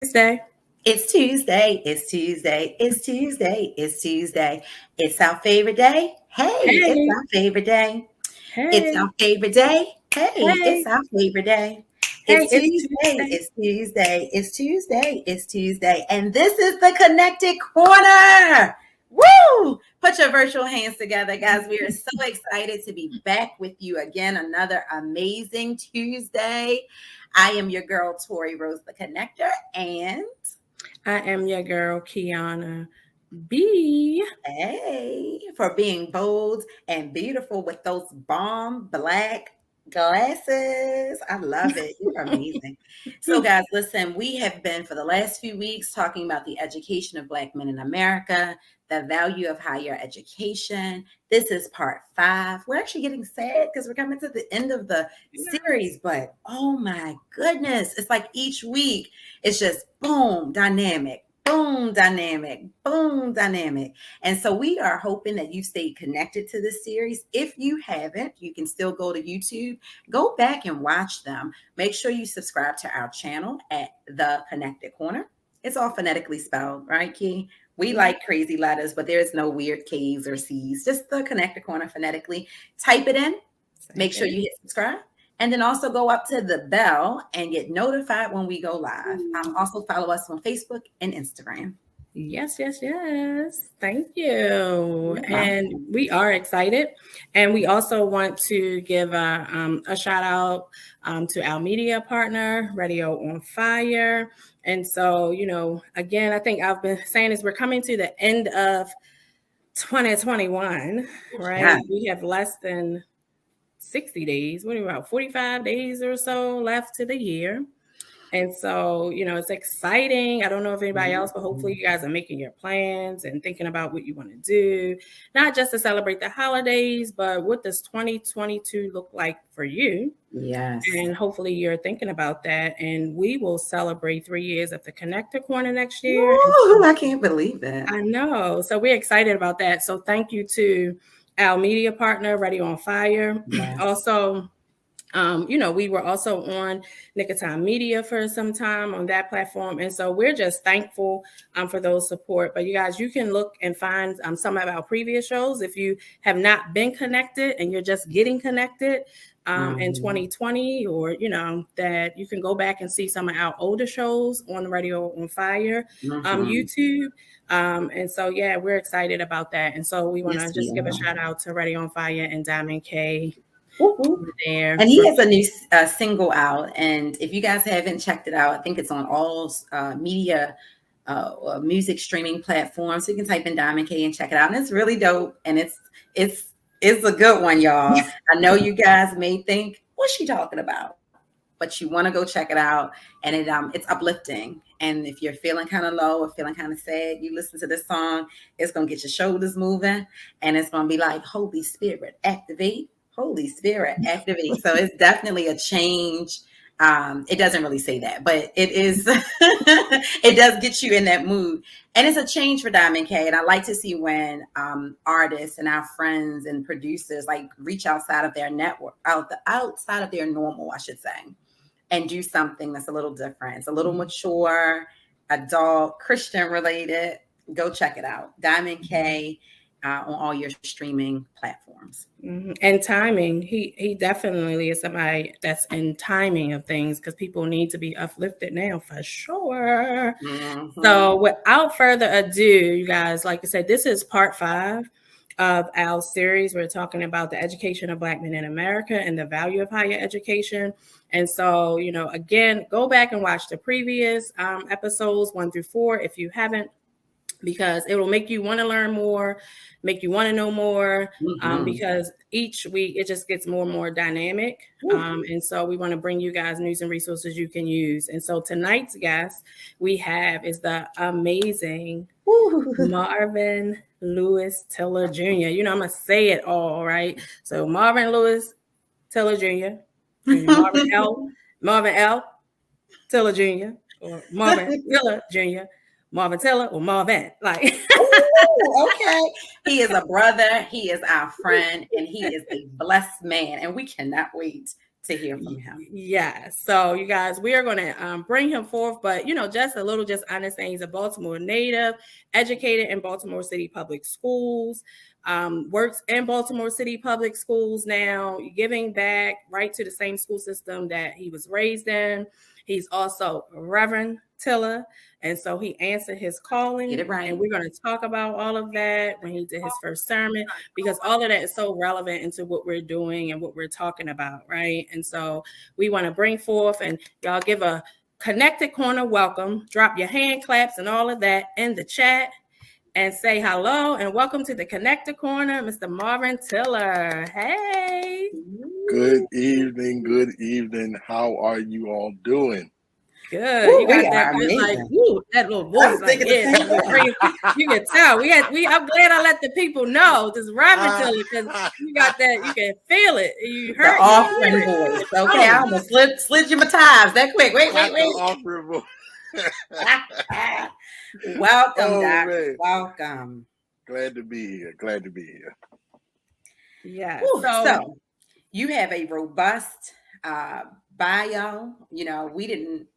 Tuesday. It's Tuesday. It's Tuesday. It's Tuesday. It's Tuesday. It's our favorite day. Hey, it's Hey, our favorite day. It's hey, our favorite day. Hey, hey, it's our favorite day. hey, It's it's Tuesday. Tuesday. It's Tuesday. It's Tuesday. It's Tuesday. And this is the Connected Corner. Woo! Put your virtual hands together, guys. We are so excited to be back with you again. Another amazing Tuesday. I am your girl, Tori Rose, the Connector, and I am your girl, Kiana B. hey, for being bold and beautiful with those bomb black glasses. I love it. You're amazing. So, guys, listen, we have been for the last few weeks talking about the education of Black men in America, the value of higher education. This is part 5. We're actually getting sad because we're coming to the end of the series, but oh my goodness, it's like each week it's just boom, dynamic. Boom, dynamic, boom, dynamic. And so we are hoping that you stay connected to this series. If you haven't, you can still go to YouTube, go back and watch them. Make sure you subscribe to our channel at The Connected Corner. It's all phonetically spelled, right, Key? We like crazy letters, but there's no weird K's or C's, just The Connected Corner phonetically. Type it in, make sure you hit subscribe. And then also go up to the bell and get notified when we go live. Also follow us on Facebook and Instagram. Yes, yes, yes. Thank you. You're And welcome. we are excited. And we also want to give a shout out to our media partner, Radio on Fire. And so, again, I think I've been saying this, we're coming to the end of 2021, Yeah. right? We have less than 60 days, what about 45 days or so left to the year. And so, it's exciting. I don't know if anybody else, but hopefully you guys are making your plans and thinking about what you want to do, not just to celebrate the holidays, but what does 2022 look like for you? Yes. And hopefully you're thinking about that. And we will celebrate 3 years of the Connector Corner next year. Woo, I can't believe it. I know. So we're excited about that. So thank you to our media partner, Ready on Fire. Yes. Also, we were also on Nicotine Media for some time on that platform. And so we're just thankful for those support. But you guys, you can look and find some of our previous shows if you have not been connected and you're just getting connected in 2020, or, that you can go back and see some of our older shows on the Radio on Fire, YouTube. And so, yeah, we're excited about that. And so we want to Yes, we just give a are. shout out to Radio on Fire and Diamond K Woo, woo. there. And he has a new single out. And if you guys haven't checked it out, I think it's on all media music streaming platforms. So you can type in Diamond K and check it out. And it's really dope. And it's a good one, y'all. I know you guys may think, what's she talking about? But you want to go check it out. And it's uplifting. And if you're feeling kind of low or feeling kind of sad, you listen to this song, it's going to get your shoulders moving. And it's going to be like, Holy Spirit, activate. Holy Spirit, activate. So it's definitely a change. It doesn't really say that, but it is. It does get you in that mood, and it's a change for Diamond K. And I like to see when artists and our friends and producers like reach outside of their network, outside of their normal, I should say, and do something that's a little different. It's a little mature, adult, Christian related. Go check it out, Diamond K. On all your streaming platforms. And timing, he definitely is somebody that's in timing of things, because people need to be uplifted now for sure. So without further ado, you guys, like I said, this is part 5 of our series. We're talking about the education of Black men in America and the value of higher education. And so, again, go back and watch the previous episodes 1 through 4 if you haven't, because it will make you want to learn more, make you want to know more, because each week it just gets more and more dynamic. And so we want to bring you guys news and resources you can use. And so tonight's guest we have is the amazing Marvin Lewis Tiller Jr. I'm going to say it all right. So Marvin Lewis Tiller Jr., Marvin L. Tiller Jr., or Marvin Tiller Jr., Marvin Tiller, or Marvin. Like, ooh, okay. He is a brother. He is our friend, and he is a blessed man. And we cannot wait to hear from him. Yeah. So you guys, we are going to bring him forth, but just a little, just understanding he's a Baltimore native, educated in Baltimore City Public Schools, works in Baltimore City Public Schools now, giving back right to the same school system that he was raised in. He's also Reverend Tiller. And so he answered his calling. Get it right. And we're going to talk about all of that when he did his first sermon, because all of that is so relevant into what we're doing and what we're talking about, right? And so we want to bring forth, and y'all give a Connected Corner welcome. Drop your hand claps and all of that in the chat and say hello and welcome to the Connected Corner, Mr. Marvin Tiller. Hey. Good evening. Good evening. How are you all doing? Good. Ooh, you got that good, like, ooh, that little voice. Like, yeah, you can tell. I'm glad I let the people know this Robin Tiller, because you got that. You can feel it. You heard the offering voice. Okay, I almost slid you my ties that quick. Wait. Offering voice. Welcome, Doc. Man. Welcome. Glad to be here. Yeah. Ooh, so you have a robust bio. We didn't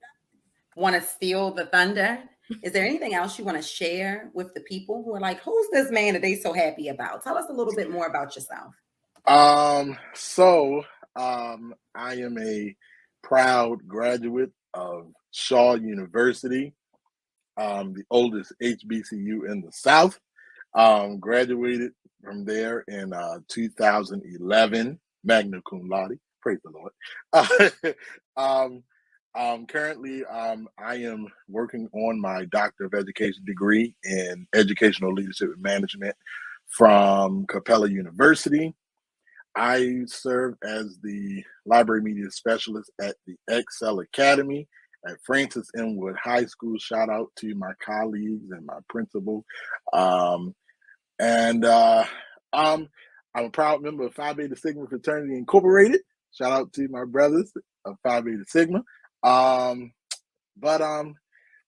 want to steal the thunder. Is there anything else you want to share with the people who are like, who's this man that they so happy about? Tell us a little bit more about yourself. I am a proud graduate of Shaw University, the oldest HBCU in the South. Graduated from there in 2011, magna cum laude. Praise the Lord. Currently, I am working on my Doctor of Education degree in Educational Leadership and Management from Capella University. I serve as the Library Media Specialist at the Excel Academy at Francis M. Wood High School. Shout out to my colleagues and my principal. I'm a proud member of Phi Beta Sigma Fraternity Incorporated. Shout out to my brothers of Phi Beta Sigma.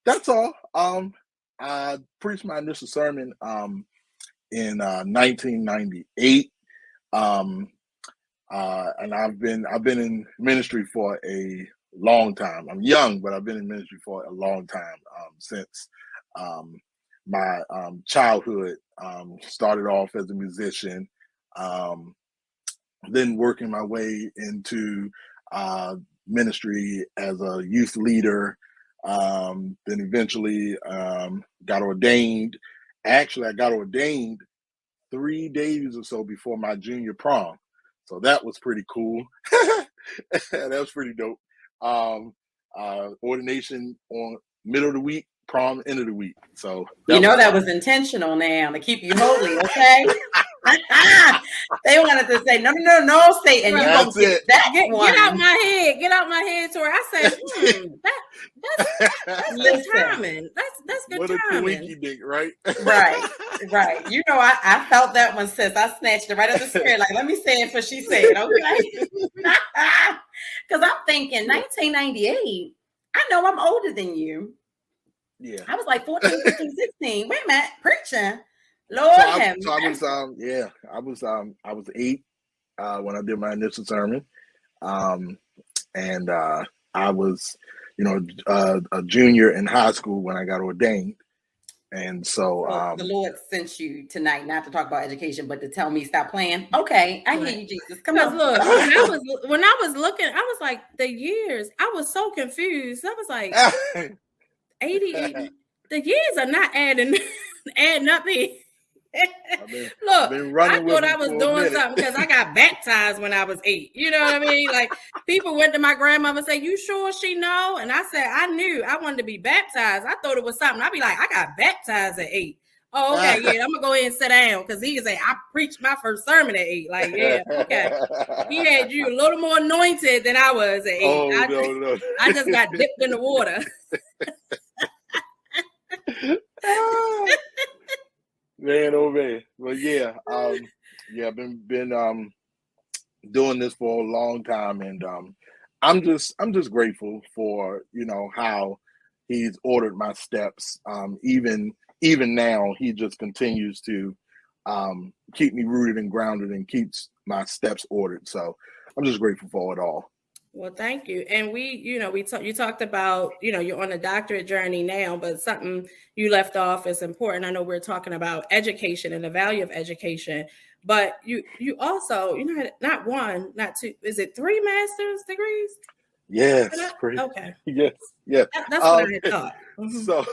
That's all. I preached my initial sermon in 1998. And I've been in ministry for a long time. I'm young, but I've been in ministry for a long time, since my childhood. Started off as a musician, then working my way into ministry as a youth leader, then eventually got ordained. Actually, I got ordained 3 days or so before my junior prom, so that was pretty cool. That was pretty dope. Ordination on middle of the week, prom end of the week. So that was intentional now to keep you holy, okay? They wanted to say no, Satan. You won't get that one. Get out my head, Tori. I said, that's good timing. That's good what timing. What a twinkie dink, right? Right. I felt that one, sis. I snatched it right at the spirit. Like, let me say it for she said, okay? Because I'm thinking 1998. I know I'm older than you. Yeah. I was like 14, 15, 16. Wait a minute, preaching. Lord have mercy. I was 8 when I did my initial sermon, and I was, a junior in high school when I got ordained, and so the Lord sent you tonight not to talk about education, but to tell me stop playing. Okay, I hear you, Jesus. Come on. Look, when I was looking, I was like the years. I was so confused. I was like 80. The years are not adding up here. Look, I thought I was doing something because I got baptized when I was 8. You know what I mean? Like, people went to my grandmother and say, "You sure she know?" And I said, "I knew. I wanted to be baptized. I thought it was something." I'd be like, "I got baptized at 8. Oh, okay, yeah. I'm gonna go ahead and sit down because he can say I preached my first sermon at 8. Like, yeah, okay. He had you a little more anointed than I was at 8. No. I just got dipped in the water. Man, oh man. Well, yeah, I've been doing this for a long time, and I'm just grateful for how he's ordered my steps. Even now, he just continues to keep me rooted and grounded and keeps my steps ordered. So I'm just grateful for it all. Well, thank you. And you talked about, you're on a doctorate journey now, but something you left off is important. I know we're talking about education and the value of education, but you also, not one, not two, is it 3 master's degrees? Yes, Okay. yes, yes. That's what I had thought. So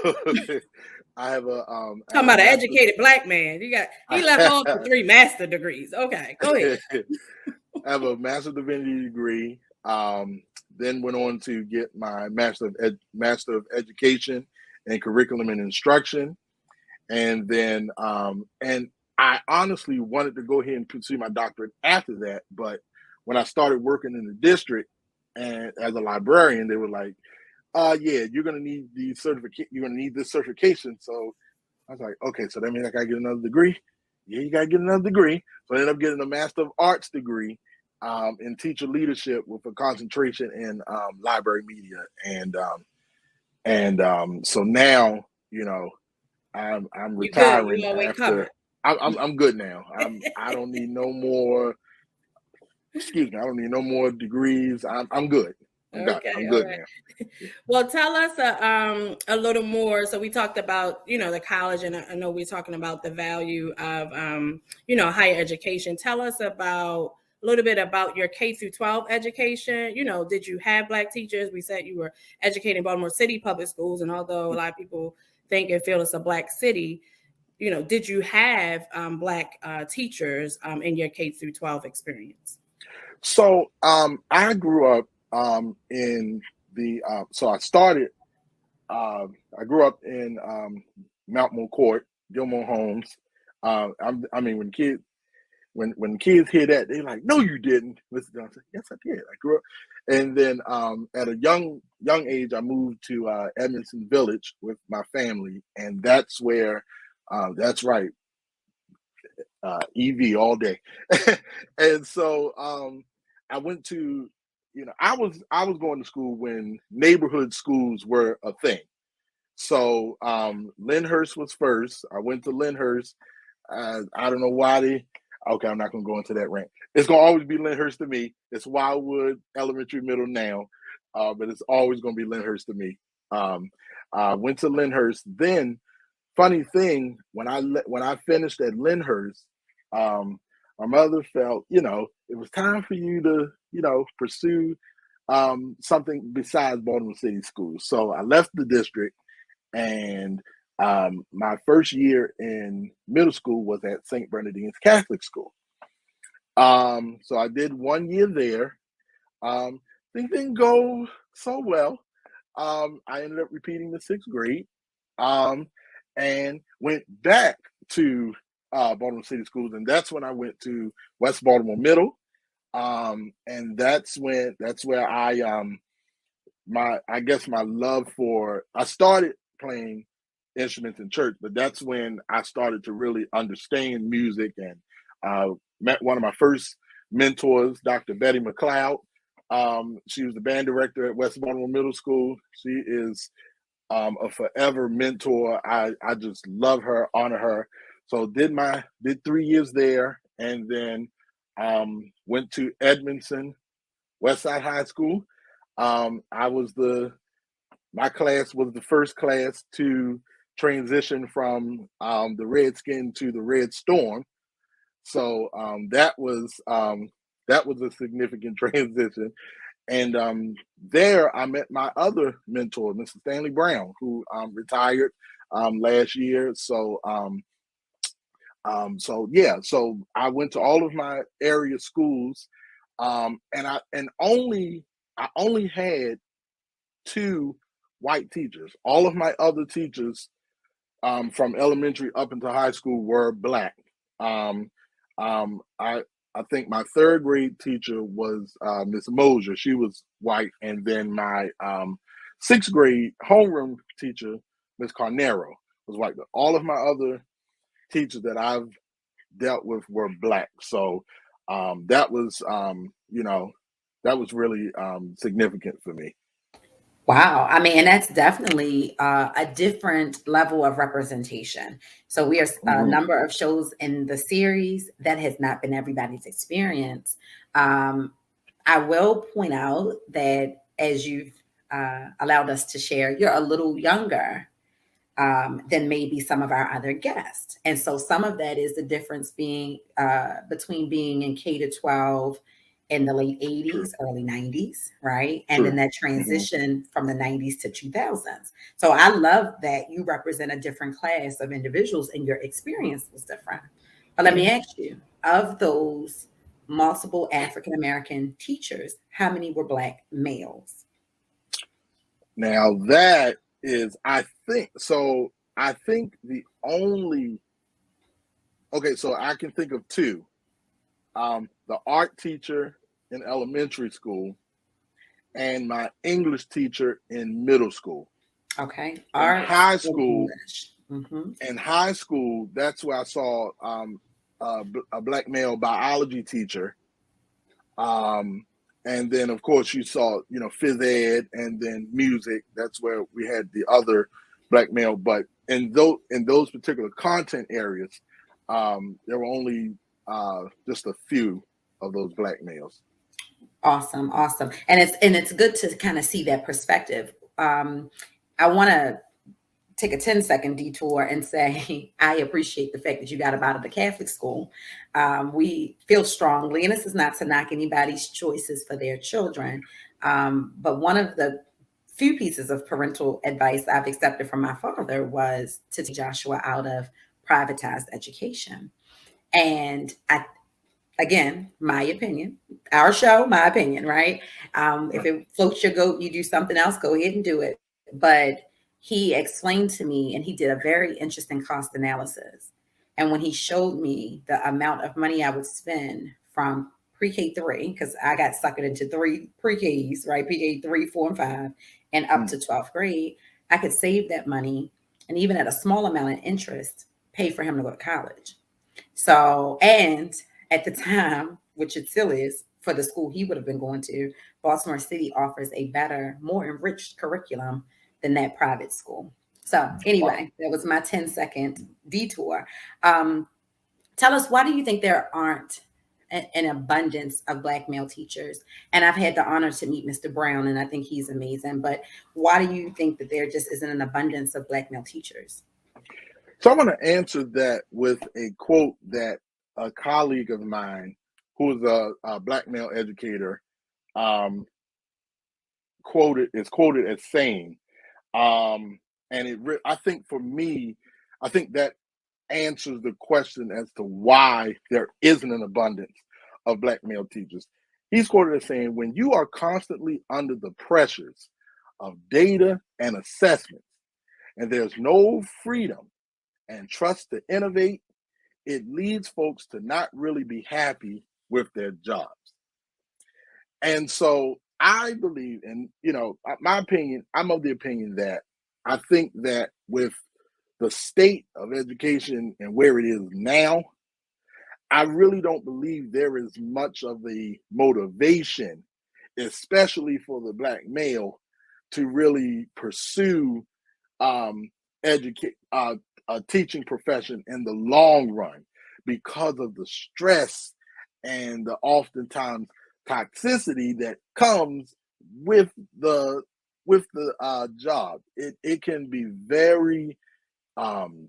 I have a Talking about an educated Black man. He left off with 3 master degrees. Okay, go ahead. I have a Master of Divinity degree. Then went on to get my Master of Education and Curriculum and Instruction, and then and I honestly wanted to go ahead and pursue my doctorate after that, but when I started working in the district and as a librarian, they were like, yeah, you're gonna need these you're gonna need this certification. So I was like, okay, so that means I gotta get another degree. Yeah, you gotta get another degree. So I ended up getting a Master of Arts degree in teacher leadership with a concentration in library media, and so now I'm retiring after. I'm good now. I don't need no more. Excuse me. I don't need no more degrees. I'm good. I'm good right. now. Well, tell us a little more. So we talked about, the college, and I know we're talking about the value of, higher education. Tell us a little bit about your K through 12 education. Did you have Black teachers? We said you were educating Baltimore City public schools, and although a lot of people think and feel it's a Black city, did you have Black teachers in your K through 12 experience? So I grew up in the so I started I grew up in Mount Court, Gilmore Homes. I mean when kids hear that, they're like, no, you didn't. Listen, I said, yes, I did. I grew up. And then at a young age, I moved to Edmondson Village with my family. And that's where, that's right, EV all day. And so I went to, I was going to school when neighborhood schools were a thing. So Lyndhurst was first. I went to Lyndhurst. I don't know why okay, I'm not going to go into that rant. It's going to always be Lyndhurst to me. It's Wildwood Elementary Middle now, but it's always going to be Lyndhurst to me. Went to Lyndhurst. Then, funny thing, when I finished at Lyndhurst, my mother felt, it was time for you to, pursue something besides Baltimore City Schools. So I left the district, and my first year in middle school was at St. Bernardine's Catholic School. So I did 1 year there. Things didn't go so well. I ended up repeating the 6th grade and went back to Baltimore City Schools. And that's when I went to West Baltimore Middle. And that's where my love for, I started playing instruments in church, but that's when I started to really understand music, and met one of my first mentors, Dr. Betty McLeod. She was the band director at West Baltimore Middle School. She is a forever mentor. I just love her, honor her. So did 3 years there, and then went to Edmondson Westside High School. My class was the first class to transition from the Redskin to the Red Storm. So that was a significant transition. And there I met my other mentor, Mr. Stanley Brown, who retired last year. So I went to all of my area schools, and I only had 2 white teachers. All of my other teachers from elementary up into high school were Black. I think my 3rd grade teacher was Miss Mosier. She was white. And then my 6th grade homeroom teacher, Miss Carnero, was white. But all of my other teachers that I've dealt with were Black. So that was really significant for me. Wow. I mean, and that's definitely a different level of representation. So we are a number of shows in the series that has not been everybody's experience. I will point out that as you've allowed us to share, you're a little younger than maybe some of our other guests. And so some of that is the difference being between being in K to 12 in the late 80s, early 90s, right? And then that transition from the 90s to 2000s. So I love that you represent a different class of individuals and your experience was different. But let me ask you, of those multiple African American teachers, how many were Black males? Now that is, I think the only, okay, so I can think of two. The art teacher in elementary school and my English teacher in middle school. Okay. In high school, Mm-hmm. in high school, that's where I saw a Black male biology teacher. And then, of course, you saw, phys ed and then music. That's where we had the other Black male. But in those particular content areas, there were only just a few of those Black males. Awesome. And it's good to kind of see that perspective. I want to take a 10-second detour and say, I appreciate the fact that you got up out of the Catholic school. We feel strongly, and this is not to knock anybody's choices for their children, but one of the few pieces of parental advice I've accepted from my father was to take Joshua out of privatized education. And again, my opinion, our show, my opinion, right? If it floats your goat, you do something else, go ahead and do it. But he explained to me, and he did a very interesting cost analysis. And when he showed me the amount of money I would spend from pre-K 3, because I got suckered into 3 pre-Ks, right? Pre-K 3, 4, and 5, and up to 12th grade, I could save that money, and even at a small amount in interest, pay for him to go to college. So, and at the time, which it still is, for the school he would have been going to, Baltimore City offers a better, more enriched curriculum than that private school. So anyway, that was my 10-second detour. Tell us, why do you think there aren't an abundance of Black male teachers? And I've had the honor to meet Mr. Brown, and I think he's amazing. But why do you think that there just isn't an abundance of Black male teachers? So I'm going to answer that with a quote that a colleague of mine, who is a Black male educator, is quoted as saying, and I think for me, I think that answers the question as to why there isn't an abundance of Black male teachers. He's quoted as saying, when you are constantly under the pressures of data and assessments, and there's no freedom and trust to innovate, it leads folks to not really be happy with their jobs. And so I believe, and my opinion, I'm of the opinion that I think that with the state of education and where it is now, I really don't believe there is much of a motivation, especially for the Black male, to really pursue a teaching profession in the long run, because of the stress and the oftentimes toxicity that comes with the job. It can be very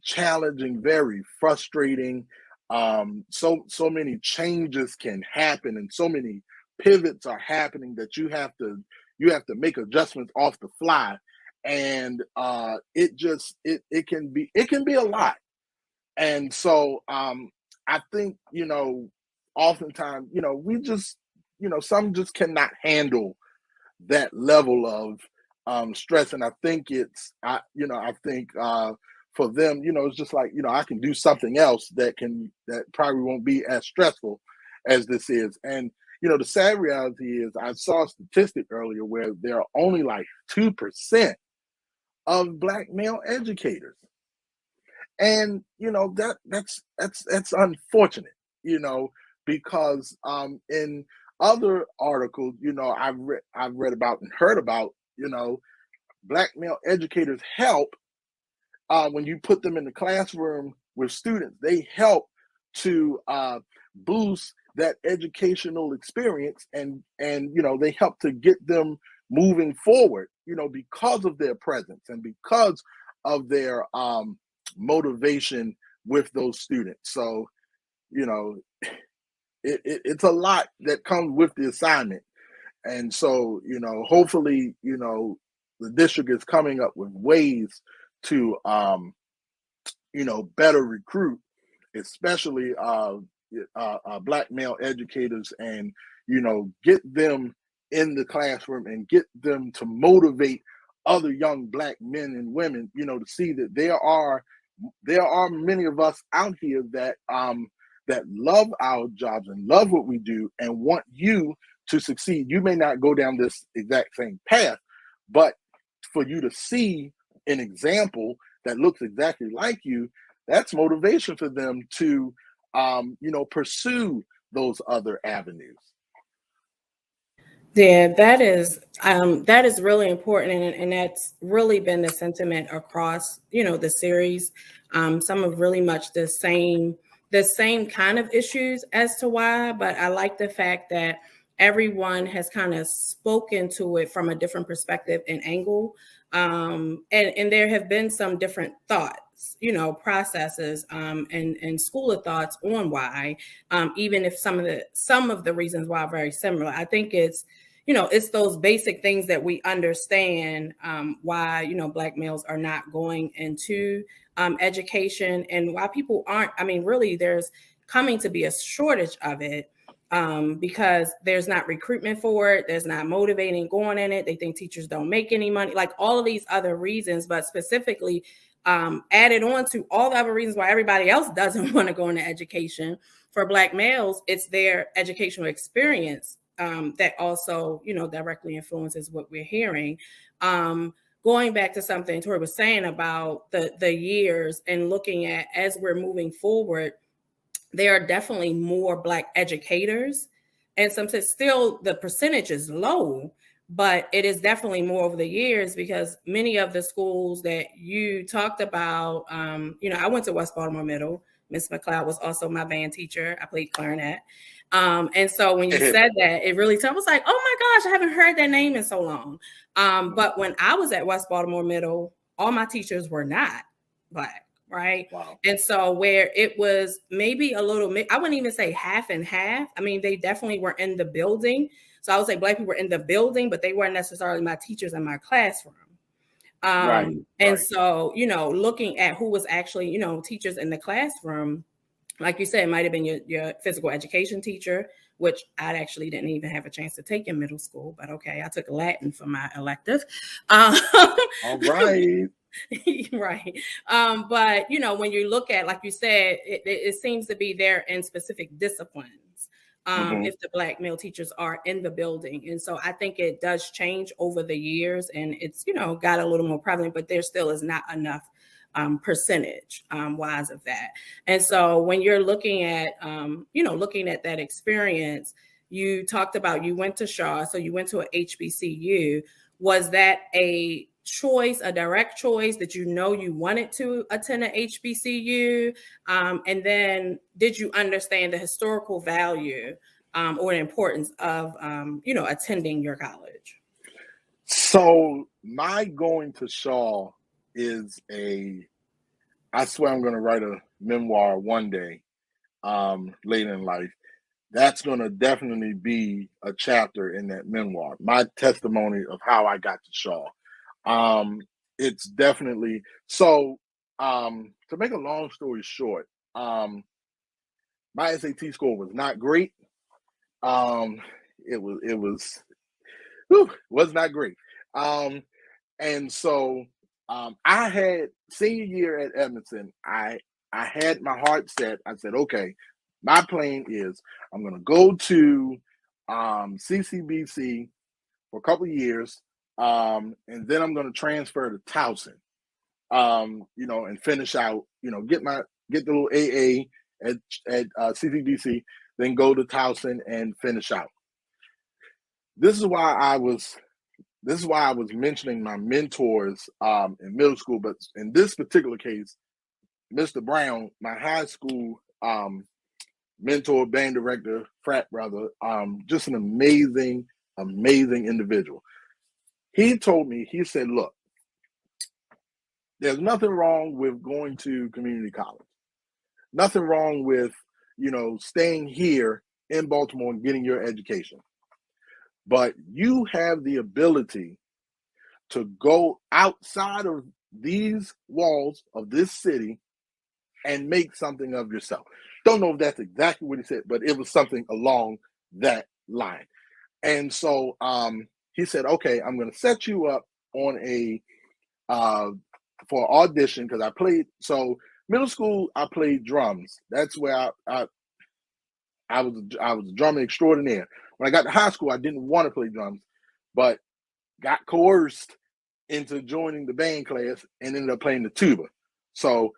challenging, very frustrating. So many changes can happen, and so many pivots are happening that you have to make adjustments off the fly, and it can be a lot. And so I think oftentimes we just some just cannot handle that level of stress, and I think I think for them, it's just like, I can do something else that probably won't be as stressful as this is. And the sad reality is, I saw a statistic earlier where there are only like 2% of Black male educators, and that's unfortunate, because in other articles, I've read about and heard about, Black male educators help, when you put them in the classroom with students, they help to boost that educational experience, and they help to get them moving forward, because of their presence and because of their motivation with those students. So, it's a lot that comes with the assignment. And so, hopefully, the district is coming up with ways to, better recruit, especially Black male educators, and, get them in the classroom and get them to motivate other young Black men and women, to see that there are many of us out here that love our jobs and love what we do and want you to succeed. You may not go down this exact same path, but for you to see an example that looks exactly like you, that's motivation for them to, pursue those other avenues. Yeah, that is really important, and that's really been the sentiment across the series. Some of really much the same kind of issues as to why, but I like the fact that everyone has kind of spoken to it from a different perspective and angle, and there have been some different thoughts, processes, and school of thoughts on why, even if some of the reasons why are very similar. I think it's those basic things that we understand, why, Black males are not going into education, and why people aren't. I mean, really, there's coming to be a shortage of it, because there's not recruitment for it. There's not motivating going in it. They think teachers don't make any money, like all of these other reasons, but specifically added on to all the other reasons why everybody else doesn't want to go into education. For Black males, it's their educational experience that also, directly influences what we're hearing. Going back to something Tori was saying about the years, and looking at, as we're moving forward, there are definitely more Black educators, and sometimes still the percentage is low, but it is definitely more over the years, because many of the schools that you talked about, I went to West Baltimore Middle. Miss McLeod was also my band teacher. I played clarinet. And so when you said that, it really I was like, oh my gosh, I haven't heard that name in so long. But when I was at West Baltimore Middle, all my teachers were not Black, right? Wow. And so where it was maybe a little, I wouldn't even say half and half. I mean, they definitely were in the building. So I would say Black people were in the building, but they weren't necessarily my teachers in my classroom. And so, looking at who was actually, teachers in the classroom, like you said, it might have been your physical education teacher, which I actually didn't even have a chance to take in middle school, but okay, I took Latin for my elective. All right. Right. But, when you look at, like you said, it seems to be there in specific disciplines. If the Black male teachers are in the building. And so I think it does change over the years, and it's, got a little more prevalent, but there still is not enough percentage wise of that. And so when you're looking at, looking at that experience, you talked about, you went to Shaw, so you went to a HBCU. Was that a choice, a direct choice, that you wanted to attend an HBCU? And then did you understand the historical value or the importance of, attending your college? So my going to Shaw is I swear I'm going to write a memoir one day, later in life. That's going to definitely be a chapter in that memoir, my testimony of how I got to Shaw. It's definitely so. To make a long story short, my SAT score was not great. It was not great. And so I had senior year at Edmonton. I had my heart set. I said, okay, my plan is I'm going to go to CCBC for a couple of years. And then I'm going to transfer to Towson, and finish out, get the little AA at CCBC, then go to Towson and finish out. This is why I was mentioning my mentors in middle school, but in this particular case, Mr. Brown, my high school mentor, band director, frat brother, just an amazing, amazing individual. He told me, he said, look, there's nothing wrong with going to community college. Nothing wrong with, staying here in Baltimore and getting your education. But you have the ability to go outside of these walls of this city and make something of yourself. Don't know if that's exactly what he said, but it was something along that line. And so he said, okay, I'm going to set you up on for audition, because I played, so middle school, I played drums. That's where I was a drummer extraordinaire. When I got to high school, I didn't want to play drums, but got coerced into joining the band class and ended up playing the tuba. So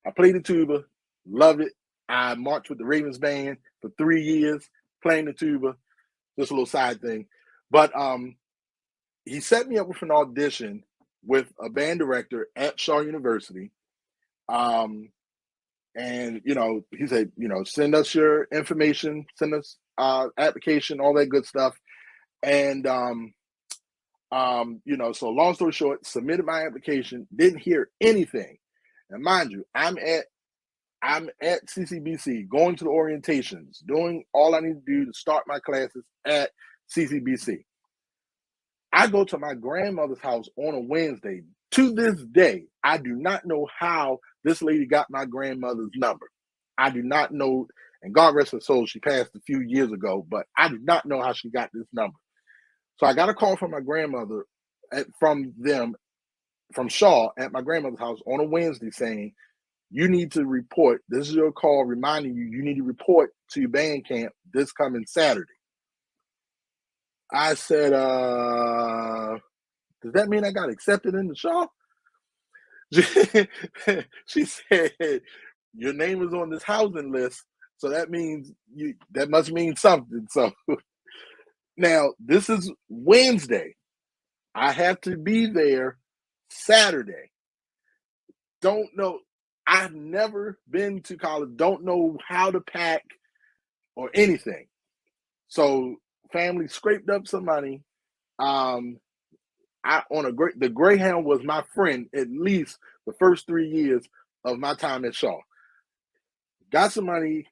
I played the tuba, loved it. I marched with the Ravens band for 3 years, playing the tuba. Just a little side thing. But he set me up with an audition with a band director at Shaw University. And, he said, send us your information, send us application, all that good stuff. And, so long story short, submitted my application, didn't hear anything. And mind you, I'm at CCBC, going to the orientations, doing all I need to do to start my classes at CCBC. I go to my grandmother's house on a Wednesday. To this day, I do not know how this lady got my grandmother's number. I do not know, and God rest her soul, she passed a few years ago, but I do not know how she got this number. So I got a call from my grandmother, from Shaw, at my grandmother's house on a Wednesday, saying, you need to report. This is your call reminding you need to report to your band camp this coming Saturday. I said, does that mean I got accepted into Shaw? She said, your name is on this housing list, so that means that must mean something. So now this is Wednesday. I have to be there Saturday. Don't know. I've never been to college. Don't know how to pack or anything. So family scraped up some money. The Greyhound was my friend at least the first 3 years of my time at Shaw. Got some money,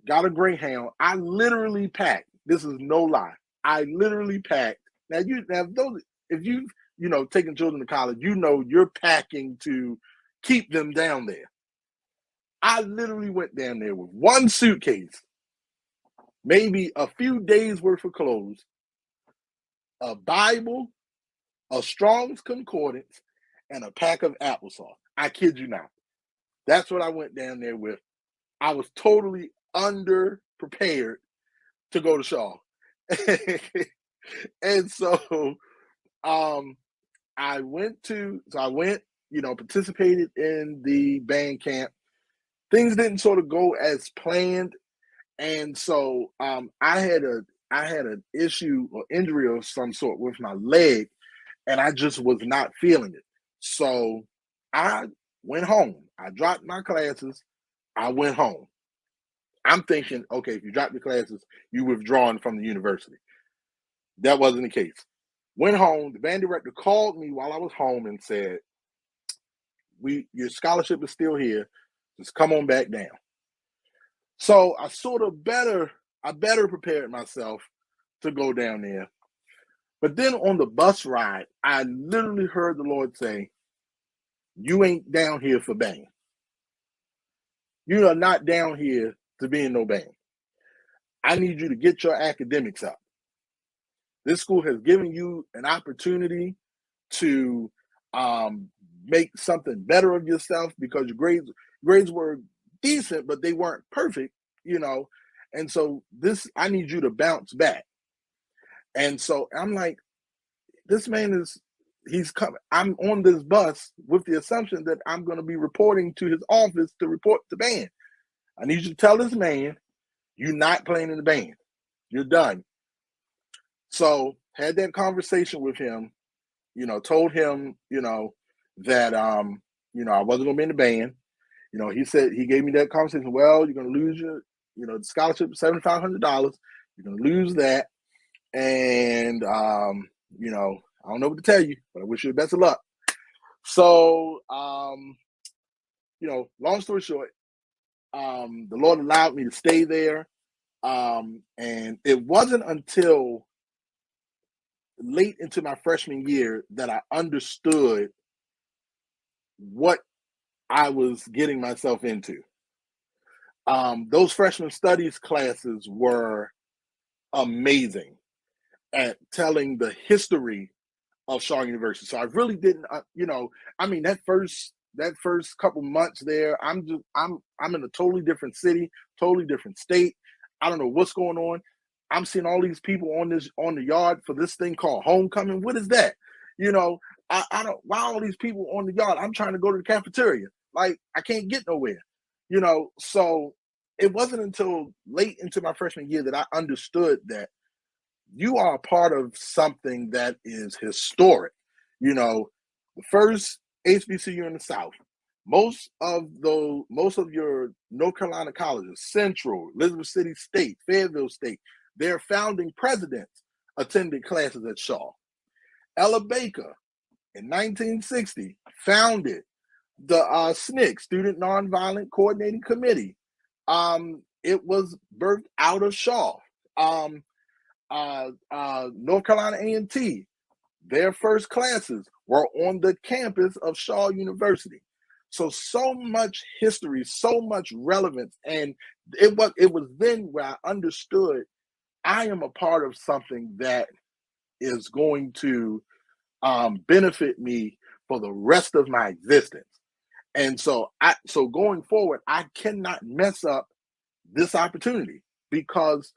got a Greyhound. I literally packed. This is no lie. I literally packed. Now if you've taken children to college, you're packing to keep them down there. I literally went down there with one suitcase, maybe a few days worth of clothes, a Bible, a Strong's Concordance, and a pack of applesauce. I kid you not. That's what I went down there with. I was totally underprepared to go to Shaw. And so I went, participated in the band camp. Things didn't sort of go as planned. And so I had an issue or injury of some sort with my leg, and I just was not feeling it. So I went home. I dropped my classes. I went home. I'm thinking, okay, if you drop your classes, you withdrawn from the university. That wasn't the case. Went home. The band director called me while I was home and said, your scholarship is still here. Just come on back down. So I better prepared myself to go down there. But then on the bus ride, I literally heard the Lord say, you ain't down here for band. You are not down here to be in no band. I need you to get your academics up. This school has given you an opportunity to make something better of yourself, because your grades were decent, but they weren't perfect, And so I need you to bounce back. And so I'm like, this man he's coming. I'm on this bus with the assumption that I'm going to be reporting to his office to report to band. I need you to tell this man, you're not playing in the band. You're done. So had that conversation with him, told him, that, I wasn't going to be in the band. He said, he gave me that conversation. Well, you're going to lose the scholarship is $7,500. You're going to lose that. And, I don't know what to tell you, but I wish you the best of luck. So, long story short, the Lord allowed me to stay there. And it wasn't until late into my freshman year that I understood what I was getting myself into. Those freshman studies classes were amazing at telling the history of Shaw University. So I really didn't, that first couple months there, I'm in a totally different city, totally different state. I don't know what's going on. I'm seeing all these people on the yard for this thing called homecoming. What is that? I don't, why all these people on the yard? I'm trying to go to the cafeteria. Like, I can't get nowhere, so it wasn't until late into my freshman year that I understood that you are a part of something that is historic. The first HBCU in the South. Most of your North Carolina colleges, Central, Elizabeth City State, Fayetteville State, their founding presidents attended classes at Shaw. Ella Baker, in 1960, founded the SNCC, Student Nonviolent Coordinating Committee. It was birthed out of Shaw. North Carolina A&T, their first classes were on the campus of Shaw University. So much history, so much relevance. And it was then where I understood I am a part of something that is going to benefit me for the rest of my existence. And so going forward, I cannot mess up this opportunity because,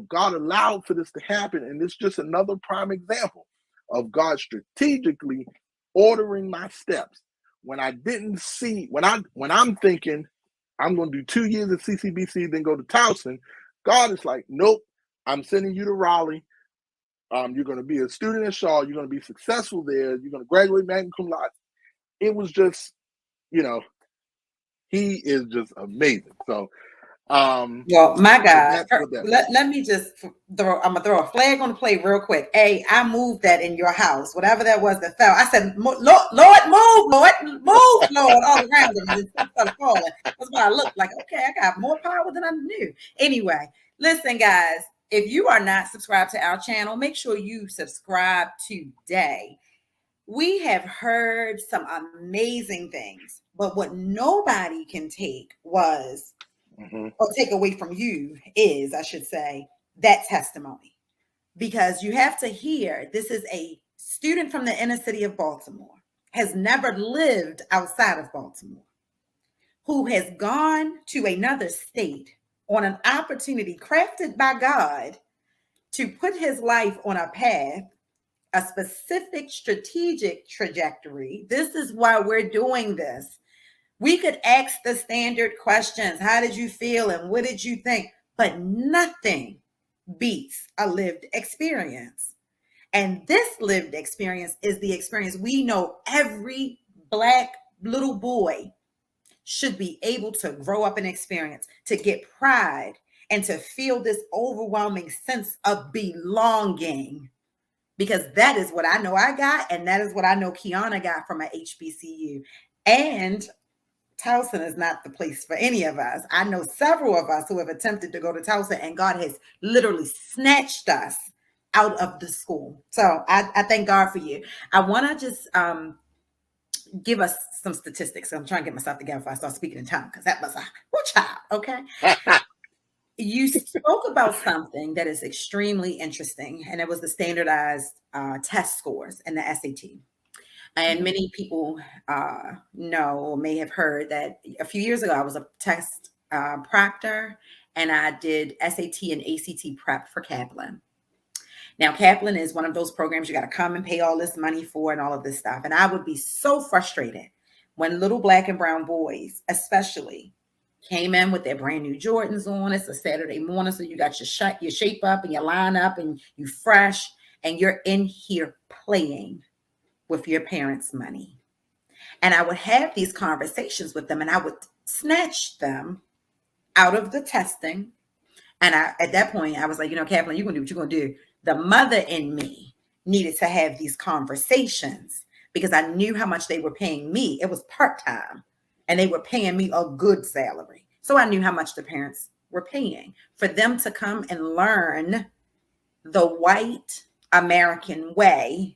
God allowed for this to happen. And it's just another prime example of God strategically ordering my steps. When I didn't see, when I'm thinking I'm going to do 2 years at CCBC, then go to Towson, God is like, nope, I'm sending you to Raleigh. You're going to be a student at Shaw. You're going to be successful there. You're going to graduate magna cum laude. It was just, he is just amazing. So, well, my God, so let me just I'm gonna throw a flag on the plate real quick. I moved that in your house, whatever that was that fell. I said, Lord, move, Lord, all around them. And it started falling. That's why I looked like, okay, I got more power than I knew. Anyway, listen, guys, if you are not subscribed to our channel, make sure you subscribe today. We have heard some amazing things, but what nobody can take was or take away from you is, I should say, that testimony. Because you have to hear, this is a student from the inner city of Baltimore, has never lived outside of Baltimore, who has gone to another state on an opportunity crafted by God to put his life on a path, a specific strategic trajectory. This is why we're doing this. We could ask the standard questions. How did you feel and what did you think? But nothing beats a lived experience. And this lived experience is the experience we know every Black little boy should be able to grow up and experience, to get pride and to feel this overwhelming sense of belonging. Because that is what I know I got, and that is what I know Kiana got from a HBCU. And Towson is not the place for any of us. I know several of us who have attempted to go to Towson, and God has literally snatched us out of the school. So I thank God for you. I want to just give us some statistics. I'm trying to get myself together before I start speaking in tongues, because that was a child. Okay. You spoke about something that is extremely interesting, and it was the standardized test scores and the SAT. And many people know or may have heard that a few years ago, I was a test proctor, and I did SAT and ACT prep for Kaplan. Now, Kaplan is one of those programs you got to come and pay all this money for and all of this stuff. And I would be so frustrated when little Black and brown boys, especially, came in with their brand new Jordans on. It's a Saturday morning, so you got your shape up and your line up and you fresh, and you're in here playing with your parents' money. And I would have these conversations with them, and I would snatch them out of the testing And at that point, I was like, Kaplan, you're going to do what you're going to do. The mother in me needed to have these conversations because I knew how much they were paying me. It was part-time and they were paying me a good salary. So I knew how much the parents were paying for them to come and learn the white American way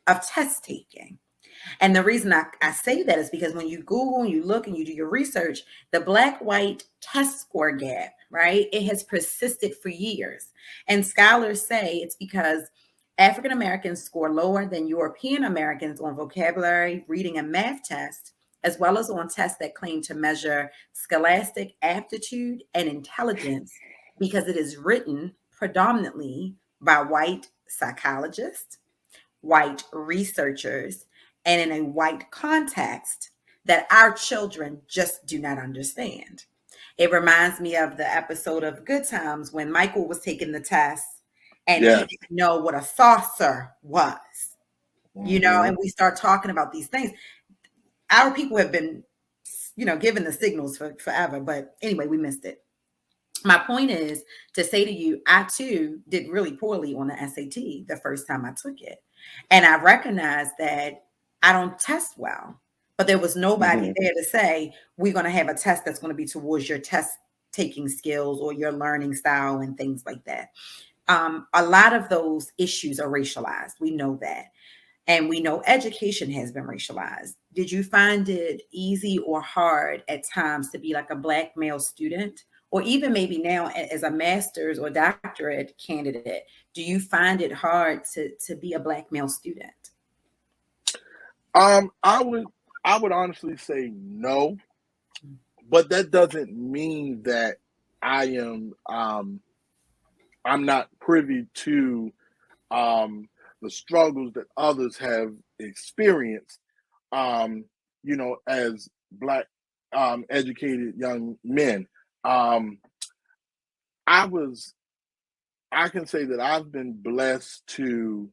of test taking. And the reason I say that is because when you Google and you look and you do your research, the black-white test score gap, right? It has persisted for years. And scholars say it's because African Americans score lower than European Americans on vocabulary, reading, and math tests, as well as on tests that claim to measure scholastic aptitude and intelligence because it is written predominantly by white psychologists, white researchers, and in a white context that our children just do not understand. It reminds me of the episode of Good Times when Michael was taking the test and he didn't know what a saucer was, and we start talking about these things. Our people have been, given the signals for forever, but anyway, we missed it. My point is to say to you, I too did really poorly on the SAT the first time I took it. And I recognized that I don't test well, but there was nobody there to say, we're going to have a test that's going to be towards your test taking skills or your learning style and things like that. A lot of those issues are racialized. We know that. And we know education has been racialized. Did you find it easy or hard at times to be like a Black male student? Or even maybe now as a master's or doctorate candidate, do you find it hard to be a Black male student? I would honestly say no, but that doesn't mean that I am I'm not privy to the struggles that others have experienced, as Black educated young men. I can say that I've been blessed to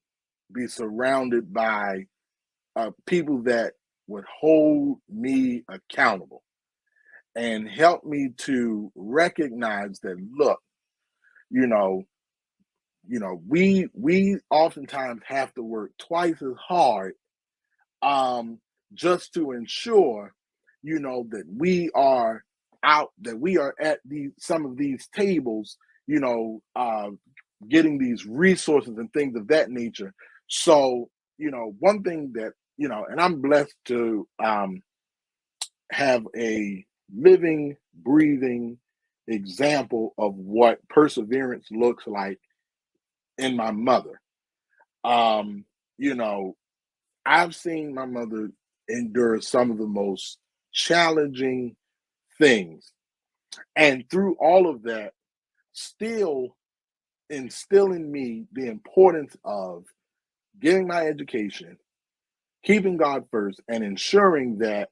be surrounded by people that would hold me accountable and help me to recognize that, look, we oftentimes have to work twice as hard just to ensure, that we are at some of these tables, getting these resources and things of that nature. So, one thing that, and I'm blessed to have a living, breathing example of what perseverance looks like in my mother. I've seen my mother endure some of the most challenging things. And through all of that, still instill in me the importance of getting my education, keeping God first, and ensuring that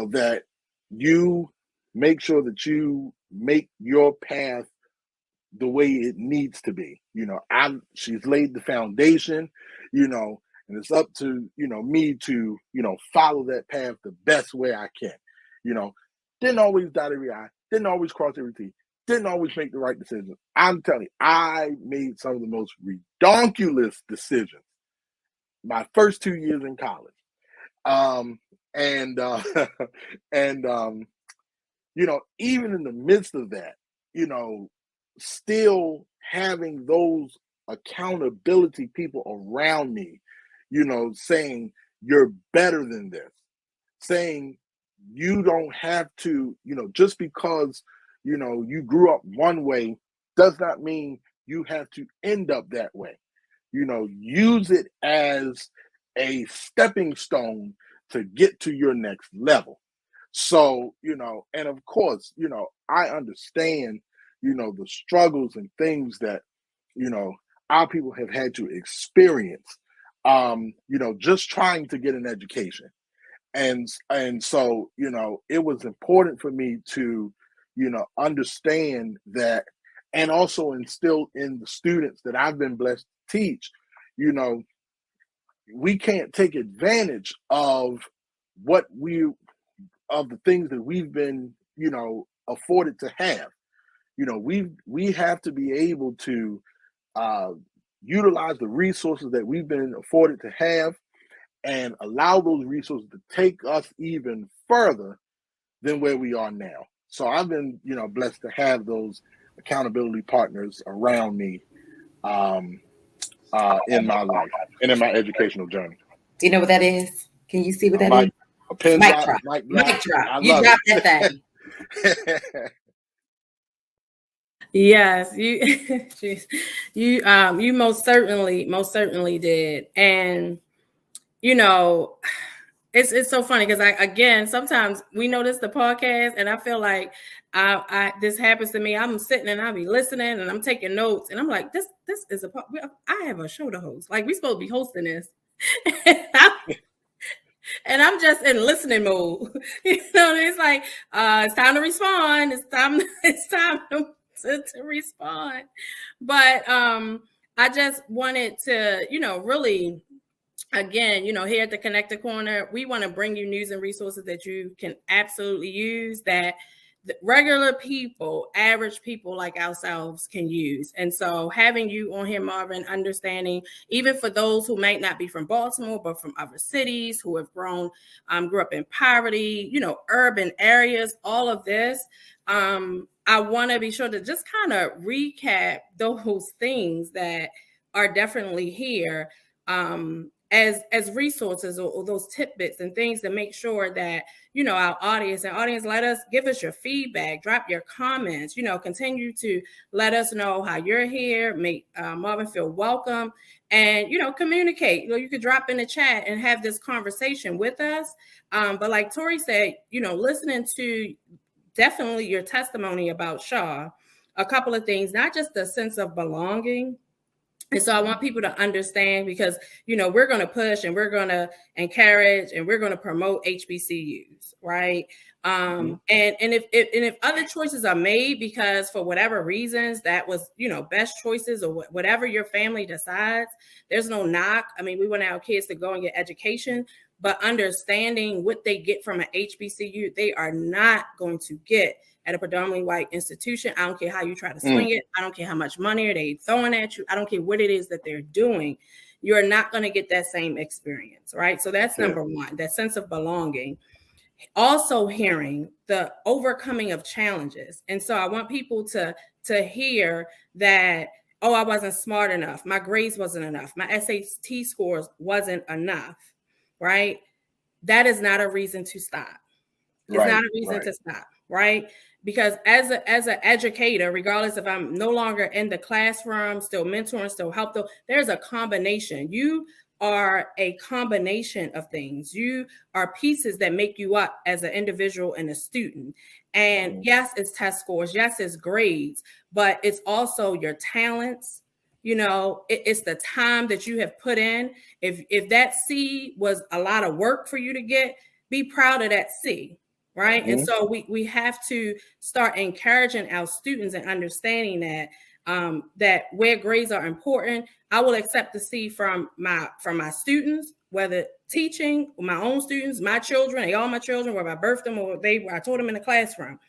that you make sure that you make your path the way it needs to be. She's laid the foundation, and it's up to, me to, follow that path the best way I can. Didn't always dot every I, didn't always cross every T, didn't always make the right decision. I'm telling you, I made some of the most redonkulous decisions my first 2 years in college. And even in the midst of that, still having those accountability people around me, saying you're better than this, saying you don't have to, just because, you grew up one way does not mean you have to end up that way. Use it as a stepping stone to get to your next level. So, and of course, I understand, the struggles and things that, our people have had to experience, just trying to get an education. And so, it was important for me to, understand that, and also instill in the students that I've been blessed to teach, we can't take advantage of the things that we've been, afforded to have. We have to be able to utilize the resources that we've been afforded to have and allow those resources to take us even further than where we are now. So I've been, blessed to have those accountability partners around me in my life and in my educational journey. Do you know what that is? Can you see what that is? A pin mic drop. Mic drop. You dropped that thing. Yes, you most certainly did. And it's so funny because sometimes we notice the podcast and I feel like this happens to me. I'm sitting and I'll be listening and I'm taking notes and I'm like, this is I have a show to host. Like, we're supposed to be hosting this. And I'm just in listening mode. It's like, it's time to respond. It's time to respond. But I just wanted to, really, again, here at the Connected Corner, we want to bring you news and resources that you can absolutely use, that regular people, average people like ourselves can use. And so having you on here, Marvin, understanding, even for those who might not be from Baltimore, but from other cities who have grew up in poverty, urban areas, all of this, I want to be sure to just kind of recap those things that are definitely here as resources or those tidbits and things to make sure that, our audience, give us your feedback, drop your comments, continue to let us know how you're here, make Marvin feel welcome, and, communicate. You could drop in the chat and have this conversation with us. But like Tori said, listening to definitely your testimony about Shaw, a couple of things, not just the sense of belonging. And so I want people to understand, because, we're going to push and we're going to encourage and we're going to promote HBCUs, right? And if other choices are made because for whatever reasons that was, best choices or whatever your family decides, there's no knock. I mean, we want our kids to go and get education, but understanding what they get from an HBCU, they are not going to get at a predominantly white institution. I don't care how you try to swing it. I don't care how much money are they throwing at you. I don't care what it is that they're doing. You're not going to get that same experience, right? So that's number one, that sense of belonging. Also hearing the overcoming of challenges. And so I want people to hear that, oh, I wasn't smart enough. My grades wasn't enough. My SAT scores wasn't enough, right? That is not a reason to stop. It's not a reason to stop, right? Because as an educator, regardless if I'm no longer in the classroom, still mentoring, still helping, there's a combination. You are a combination of things. You are pieces that make you up as an individual and a student. And yes, it's test scores. Yes, it's grades, but it's also your talents. It's the time that you have put in. If that C was a lot of work for you to get, be proud of that C. Right. And so we have to start encouraging our students and understanding that that where grades are important, I will accept the C from my students, whether teaching, my own students, my children, all my children, whether I birthed them or I taught them in the classroom.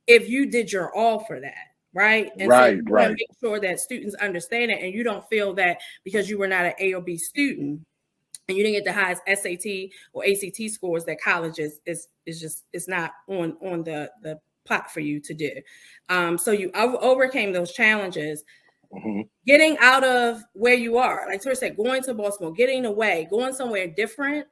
If you did your all for that. Right. And so you want to make sure that students understand it, and you don't feel that because you were not an A or B student and you didn't get the highest SAT or ACT scores, that college is not on the plot for you to do. So you overcame those challenges, getting out of where you are. Like Tori said, going to Baltimore, getting away, going somewhere different,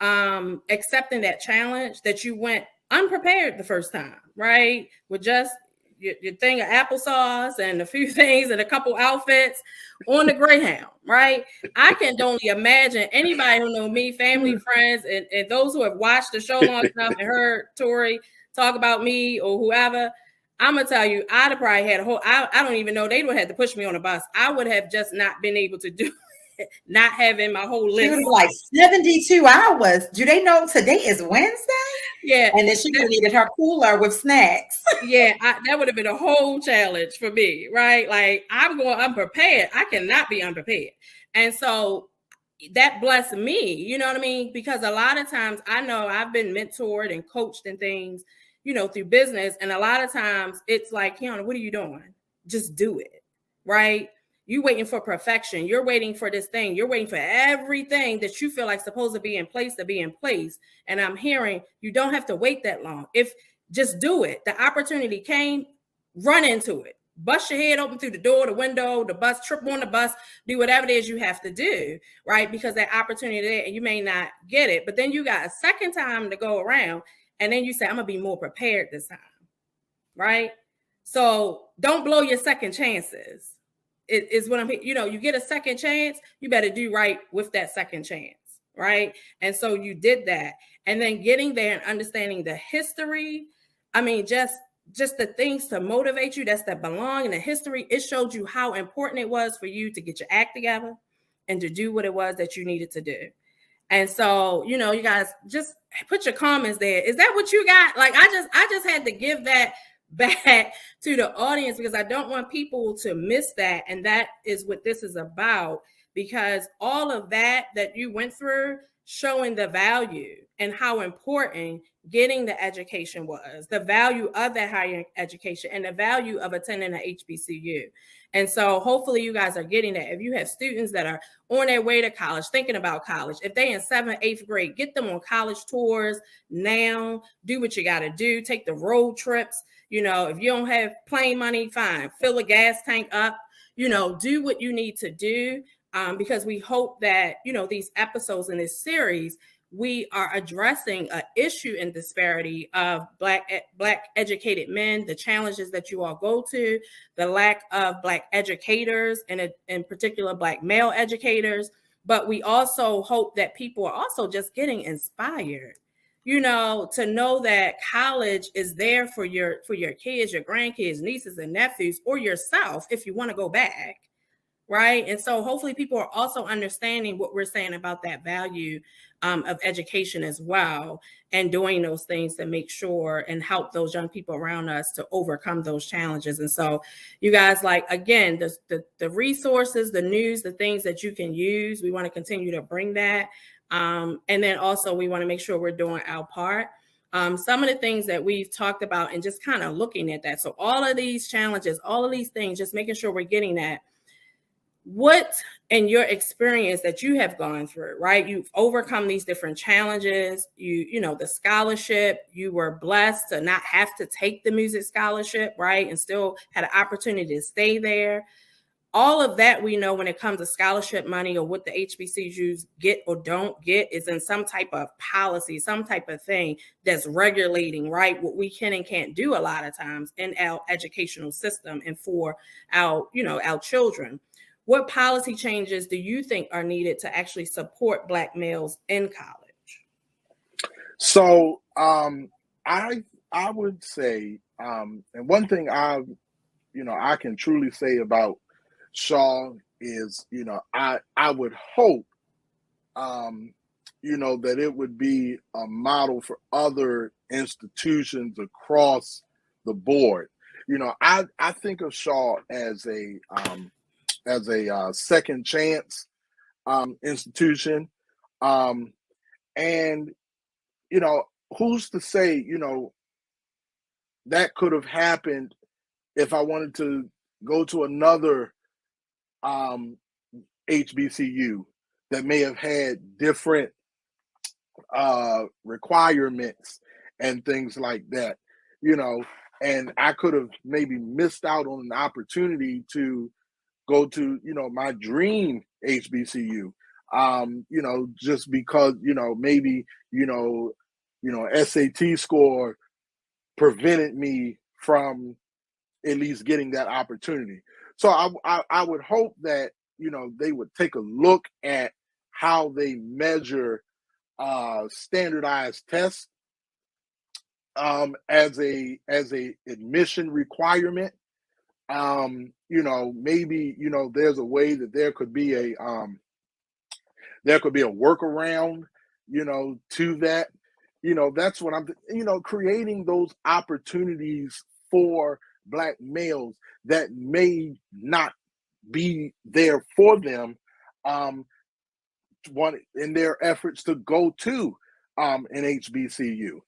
accepting that challenge that you went unprepared the first time, right? With just your thing of applesauce and a few things and a couple outfits on the Greyhound, right? I can only imagine anybody who know me, family, friends, and those who have watched the show long enough and heard Tori talk about me or whoever. I'm gonna tell you, I'd have probably had I don't even know, they would have had to push me on a bus. I would have just not been able to do it, not having my whole list. She was like 72 hours. Do they know today is Wednesday? Yeah. And then she would have needed her cooler with snacks. Yeah, that would have been a whole challenge for me, right? Like, I'm going unprepared. I cannot be unprepared. And so that blessed me, you know what I mean? Because a lot of times I know I've been mentored and coached and things, through business. And a lot of times it's like, Kiana, what are you doing? Just do it, right? You waiting for perfection. You're waiting for this thing. You're waiting for everything that you feel like supposed to be in place to be in place. And I'm hearing you don't have to wait that long. If just do it. The opportunity came, run into it. Bust your head open through the door, the window, the bus, trip on the bus, do whatever it is you have to do, right? Because that opportunity there, and you may not get it, but then you got a second time to go around, and then you say, I'm gonna be more prepared this time, right? So don't blow your second chances. It is what I'm, you get a second chance, you better do right with that second chance, right? And so you did that. And then getting there and understanding the history, I mean, just the things to motivate you, that's that belong in the history. It showed you how important it was for you to get your act together and to do what it was that you needed to do. And so, you guys just put your comments there. Is that what you got? Like, I just had to give that back to the audience because I don't want people to miss that. And that is what this is about, because all of that you went through, showing the value and how important getting the education was, the value of that higher education and the value of attending an HBCU. And so hopefully you guys are getting that. If you have students that are on their way to college, thinking about college, if they in 7th, 8th grade, get them on college tours now, do what you got to do, take the road trips. If you don't have plane money, fine, fill a gas tank up, do what you need to do. Because we hope that, these episodes in this series, we are addressing an issue in disparity of Black educated men, the challenges that you all go to, the lack of Black educators, and in particular, Black male educators. But we also hope that people are also just getting inspired, to know that college is there for your kids, your grandkids, nieces and nephews, or yourself if you want to go back. Right. And so hopefully people are also understanding what we're saying about that value of education as well, and doing those things to make sure and help those young people around us to overcome those challenges. And so you guys, again, the resources, the news, the things that you can use, we want to continue to bring that. And then also we want to make sure we're doing our part. Some of the things that we've talked about and just kind of looking at that. So all of these challenges, all of these things, just making sure we're getting that. What in your experience that you have gone through, right? You've overcome these different challenges, the scholarship, you were blessed to not have to take the music scholarship, right? And still had an opportunity to stay there. All of that we know when it comes to scholarship money or what the HBCUs get or don't get is in some type of policy, some type of thing that's regulating, right? What we can and can't do a lot of times in our educational system and for our children. What policy changes do you think are needed to actually support Black males in college? So I would say, and one thing I can truly say about Shaw is, I would hope, that it would be a model for other institutions across the board. I think of Shaw as a second chance institution. And, who's to say, that could have happened if I wanted to go to another HBCU that may have had different requirements and things like that, and I could have maybe missed out on an opportunity to go to, my dream HBCU, just because, maybe, SAT score prevented me from at least getting that opportunity. So I would hope that, they would take a look at how they measure standardized tests as a admission requirement. Maybe, there's a way that there could be a workaround, to that. That's what I'm, creating those opportunities for Black males that may not be there for them, one in their efforts to go to an HBCU.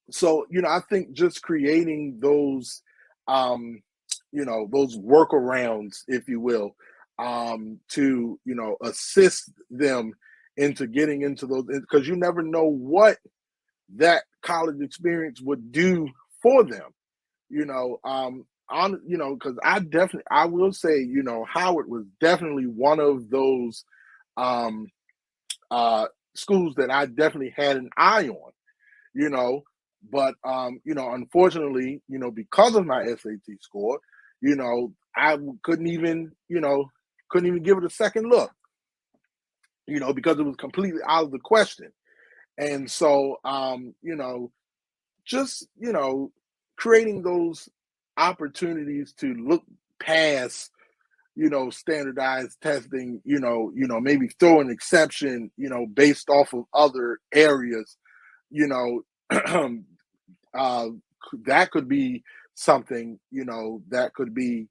So, I think just creating those, those workarounds, if you will, to, assist them into getting into those, because you never know what that college experience would do for them, because I will say, Howard was definitely one of those um, schools that I definitely had an eye on, you know, but unfortunately, because of my SAT score, I couldn't even give it a second look, because it was completely out of the question. And so, just, creating those opportunities to look past, standardized testing, maybe throw an exception, based off of other areas, you know, that could be something, that could be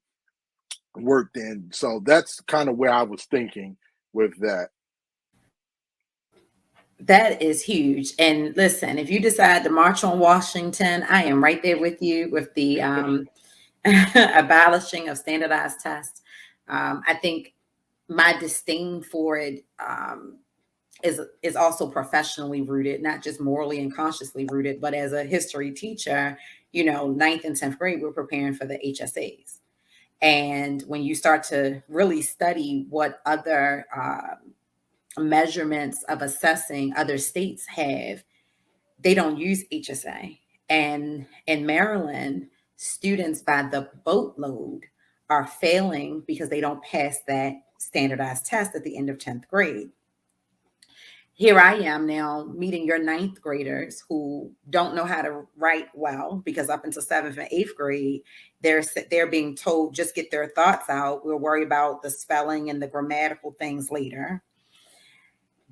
worked in. So that's kind of where I was thinking with that. That is huge. And listen, if you decide to march on Washington, I am right there with you with the abolishing of standardized tests. I think my disdain for it is also professionally rooted, not just morally and consciously rooted, but as a history teacher, ninth and 10th grade, we're preparing for the HSAs. And when you start to really study what other measurements of assessing other states have, they don't use HSA. And in Maryland, students by the boatload are failing because they don't pass that standardized test at the end of 10th grade. Here I am now meeting your ninth graders who don't know how to write well, because up until 7th and 8th grade, they're being told just get their thoughts out. We'll worry about the spelling and the grammatical things later.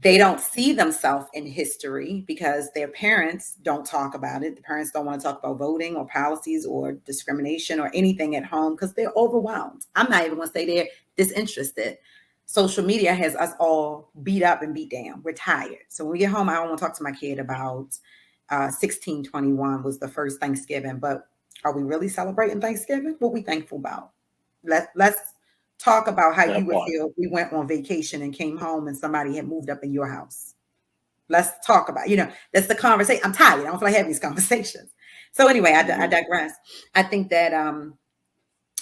They don't see themselves in history because their parents don't talk about it. The parents don't want to talk about voting or policies or discrimination or anything at home because they're overwhelmed. I'm not even going to say they're disinterested. Social media has us all beat up and beat down. We're tired. So when we get home, I don't want to talk to my kid about 1621 was the first Thanksgiving, but are we really celebrating Thanksgiving? What we thankful about? Let's talk about how you would feel if we went on vacation and came home and somebody had moved up in your house. Let's talk about, that's the conversation. I'm tired. I don't feel like having these conversations. So anyway, I digress. I think that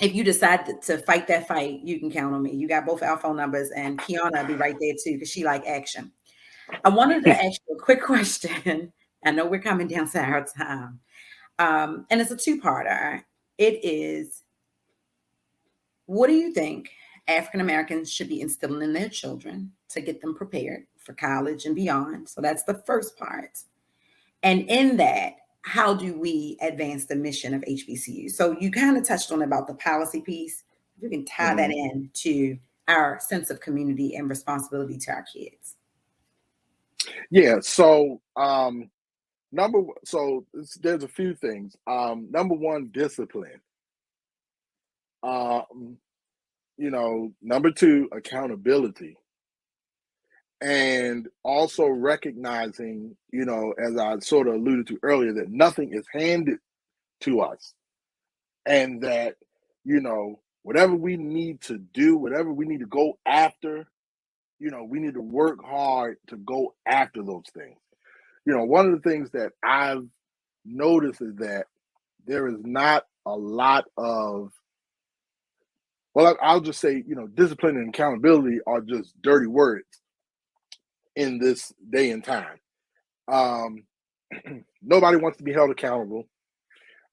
if you decide to fight that fight, you can count on me. You got both our phone numbers, and Kiana will be right there too, because she like action. I wanted to ask you a quick question. I know we're coming down to our time. And it's a two-parter. It is, what do you think African Americans should be instilling in their children to get them prepared for college and beyond? So that's the first part. And in that, how do we advance the mission of HBCU? So you kind of touched on about the policy piece. We can tie that in to our sense of community and responsibility to our kids. Yeah. So there's a few things. Number one, discipline. Number two, accountability. And also recognizing, as I sort of alluded to earlier, that nothing is handed to us. And that, whatever we need to do, whatever we need to go after, we need to work hard to go after those things. One of the things that I've noticed is that there is not a lot of, well, I'll just say, discipline and accountability are just dirty words in this day and time. Nobody wants to be held accountable.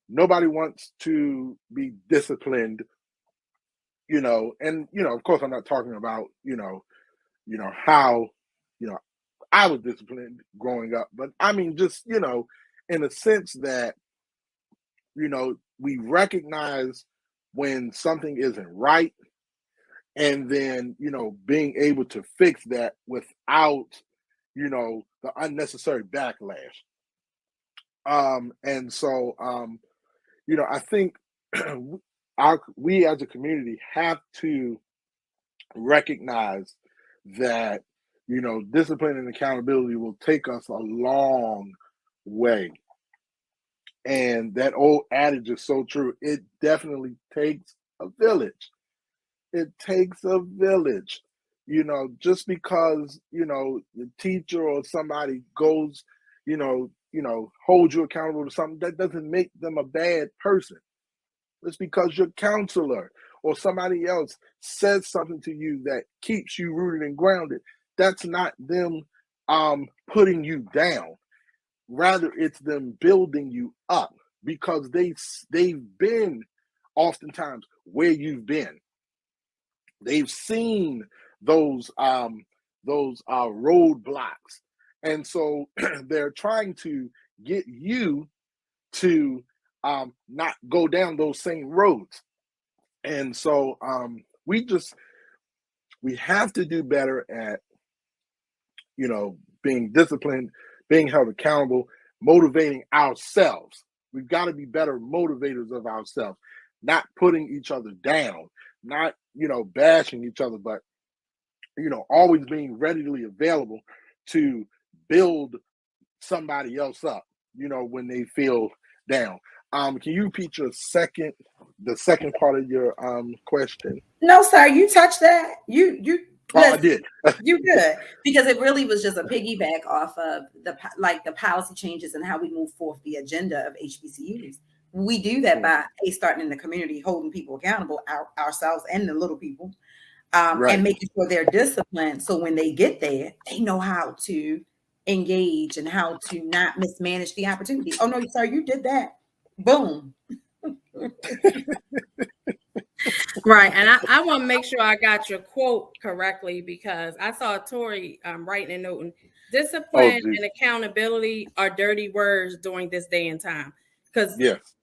Nobody wants to be disciplined, and, of course, I'm not talking about, how, I was disciplined growing up, but I mean, just, in a sense that, we recognize when something isn't right, and then, being able to fix that without, the unnecessary backlash. And so, I think we as a community have to recognize that, discipline and accountability will take us a long way. And that old adage is so true. It definitely takes a village. It takes a village. Just because, the teacher or somebody goes, holds you accountable to something, that doesn't make them a bad person. It's because your counselor or somebody else says something to you that keeps you rooted and grounded. That's not them putting you down. Rather, it's them building you up, because they've been oftentimes where you've been. They've seen those roadblocks, and so they're trying to get you to not go down those same roads. And so we have to do better at being disciplined, being held accountable, motivating ourselves. We've got to be better motivators of ourselves, not putting each other down, not bashing each other, but always being readily available to build somebody else up when they feel down. Can you repeat the second part of your question? No, sir, you touched that. I did. You good, because it really was just a piggyback off of the policy changes and how we move forth the agenda of HBCUs. We do that by starting in the community, holding people accountable, ourselves and the little people, and making sure they're disciplined. So when they get there, they know how to engage and how to not mismanage the opportunity. Oh no, sir, you did that. Boom. Right. And I want to make sure I got your quote correctly, because I saw Tori writing a note. Discipline and accountability are dirty words during this day and time. Because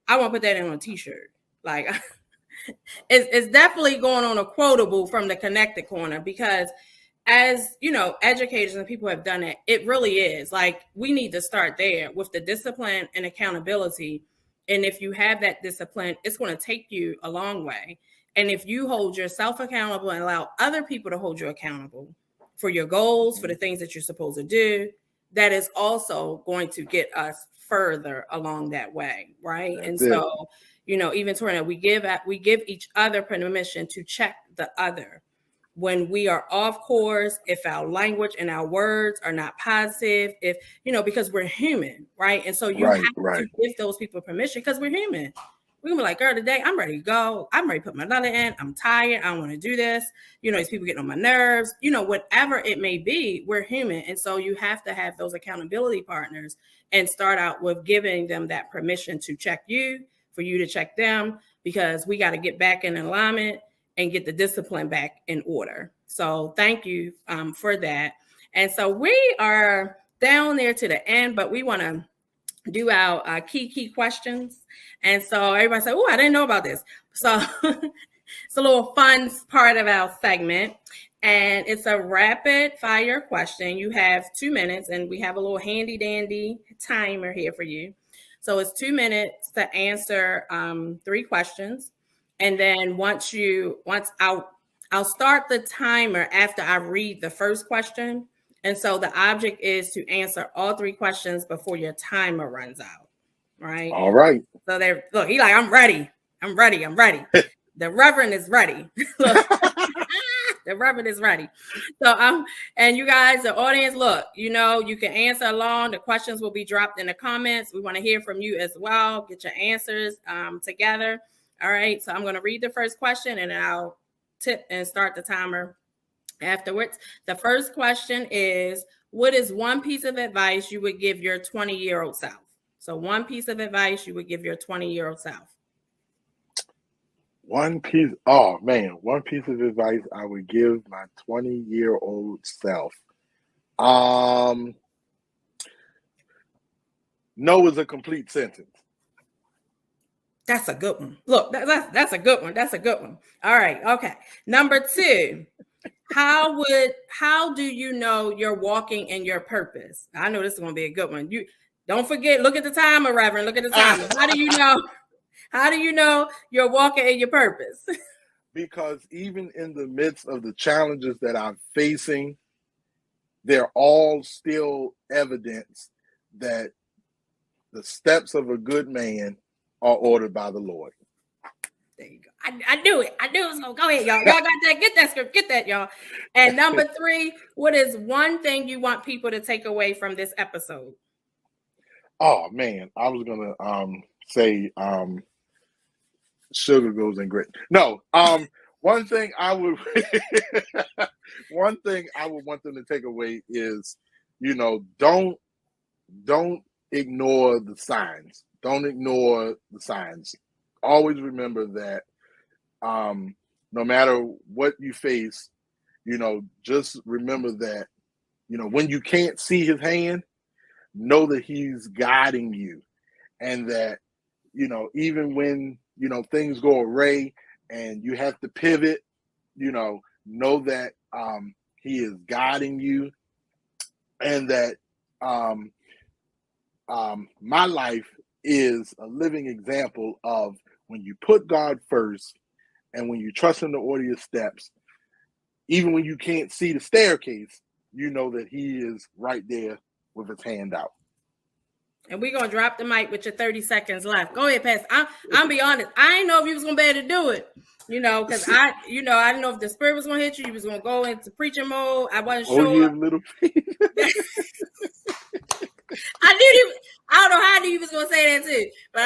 I want to put that on a t-shirt. Like, it's definitely going on a quotable from the Connected Corner, because as educators and people have done it, it really is like we need to start there with the discipline and accountability. And if you have that discipline, it's going to take you a long way. And if you hold yourself accountable and allow other people to hold you accountable for your goals, for the things that you're supposed to do, that is also going to get us further along that way, right? That's so, even Torna, we give each other permission to check the other when we are off course, if our language and our words are not positive, if because we're human, right? And so you have to give those people permission, because we're human. We're gonna be like, girl, today I'm ready to go. I'm ready to put my letter in. I'm tired. I don't want to do this. These people getting on my nerves. Whatever it may be, we're human. And so you have to have those accountability partners and start out with giving them that permission to check you, for you to check them, because we got to get back in alignment and get the discipline back in order. So thank you for that. And so we are down there to the end, but we want to do our key questions. And so everybody said, oh, I didn't know about this. So it's a little fun part of our segment. And it's a rapid fire question. You have 2 minutes, and we have a little handy dandy timer here for you. So it's 2 minutes to answer 3 questions. And then once I'll start the timer after I read the first question. And so the object is to answer all 3 questions before your timer runs out. Right. All right. So look, he's like, I'm ready. The Reverend is ready. The Reverend is ready. So and you guys, the audience, look, you can answer along. The questions will be dropped in the comments. We want to hear from you as well. Get your answers together. All right. So I'm going to read the first question, and then I'll tip and start the timer afterwards. The first question is, what is one piece of advice you would give your 20-year-old self? So one piece of advice you would give your 20-year-old self. One piece of advice I would give my 20-year-old self. No is a complete sentence. That's a good one. Look, that's a good one. That's a good one. All right. Okay. Number 2, how do you know you're walking in your purpose? I know this is going to be a good one. You don't forget, look at the timer, Reverend. Look at the timer. How do you know? How do you know you're walking in your purpose? Because even in the midst of the challenges that I'm facing, they're all still evidence that the steps of a good man are ordered by the Lord. There you go. I knew it. I knew it was going to go ahead, y'all. Y'all got that. Get that script. Get that, y'all. And number 3, what is one thing you want people to take away from this episode? Oh man, I was gonna say sugar goes in grit. No, one thing I would want them to take away is, don't ignore the signs. Don't ignore the signs. Always remember that no matter what you face, just remember that, when you can't see his hand, know that he's guiding you, and that, even when, things go awry and you have to pivot, know that he is guiding you, and that my life is a living example of when you put God first and when you trust him to order your steps, even when you can't see the staircase, know that he is right there with his hand out. And we're gonna drop the mic with your 30 seconds left. Go ahead, Pastor. I'm be honest. I didn't know if you was gonna be able to do it. Because I didn't know if the spirit was gonna hit you. You was gonna go into preaching mode. I wasn't sure. Oh, yeah, little. I don't know how I knew he was gonna say that too. But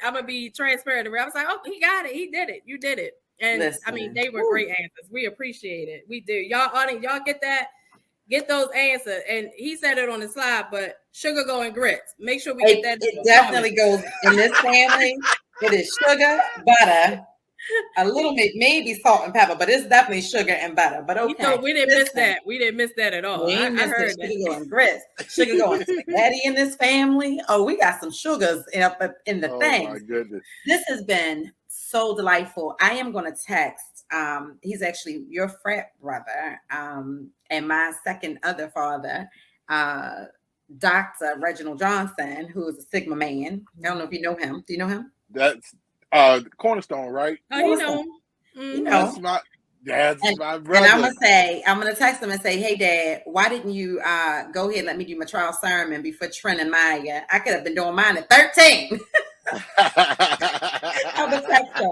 I'm gonna be transparent. I was like, oh, he got it. He did it. You did it. And listen, they were great answers. We appreciate it. We do. Y'all get that. Get those answers. And he said it on the slide, but sugar go in grits. Make sure we get that. It definitely goes in this family. It is sugar, butter, a little bit, maybe salt and pepper, but it's definitely sugar and butter. But okay. We didn't miss that. We didn't miss that at all. I heard that. Sugar going grits. Sugar going spaghetti in this family. Oh, we got some sugars in the thing. Oh my goodness. This has been so delightful. I am going to text. He's actually your frat brother, and my second other father, Dr. Reginald Johnson, who is a Sigma man. I don't know if you know him. Do you know him? That's Cornerstone, right? Oh, you know him. Mm-hmm. That's my brother. And I'm gonna text him and say, hey Dad, why didn't you go ahead and let me do my trial sermon before Trent and Maya? I could have been doing mine at 13. I would text him.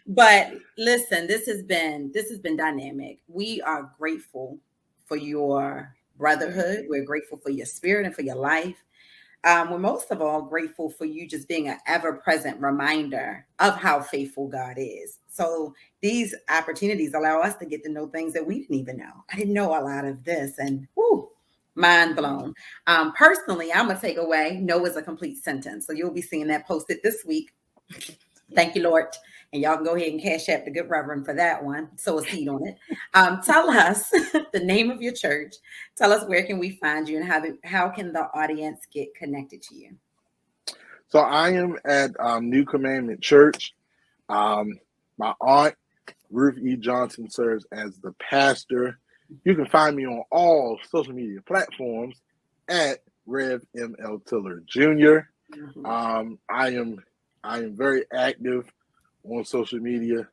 But listen, this has been dynamic. We are grateful for your brotherhood. We're grateful for your spirit and for your life. We're most of all grateful for you just being an ever-present reminder of how faithful God is. So these opportunities allow us to get to know things that we didn't even know. I didn't know a lot of this, and mind blown. Personally, I'm going to take away, no is a complete sentence. So you'll be seeing that posted this week. Thank you, Lord. And y'all can go ahead and cash out the good reverend for that one. Sow a seed on it. Tell us the name of your church. Tell us where can we find you, and how can the audience get connected to you? So I am at New Commandment Church. My aunt, Ruth E. Johnson, serves as the pastor. You can find me on all social media platforms at Rev M.L. Tiller Jr. Mm-hmm. I am very active on social media.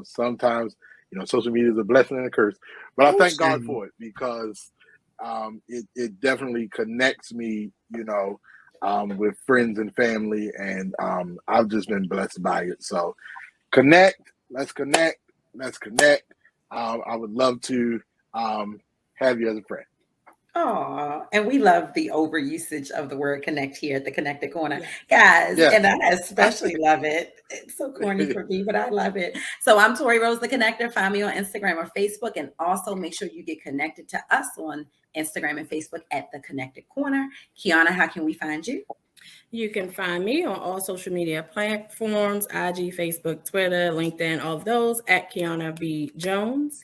Sometimes, social media is a blessing and a curse, but I thank God for it, because it definitely connects me, with friends and family, and I've just been blessed by it. So let's connect. I would love to have you as a friend. Oh, and we love the overusage of the word connect here at the Connected Corner. Guys, and I especially love it. It's so corny for me, but I love it. So I'm Tori Rose, the Connector. Find me on Instagram or Facebook, and also make sure you get connected to us on Instagram and Facebook at the Connected Corner. Kiana, how can we find you? You can find me on all social media platforms, IG, Facebook, Twitter, LinkedIn, all of those at Kiana B. Jones.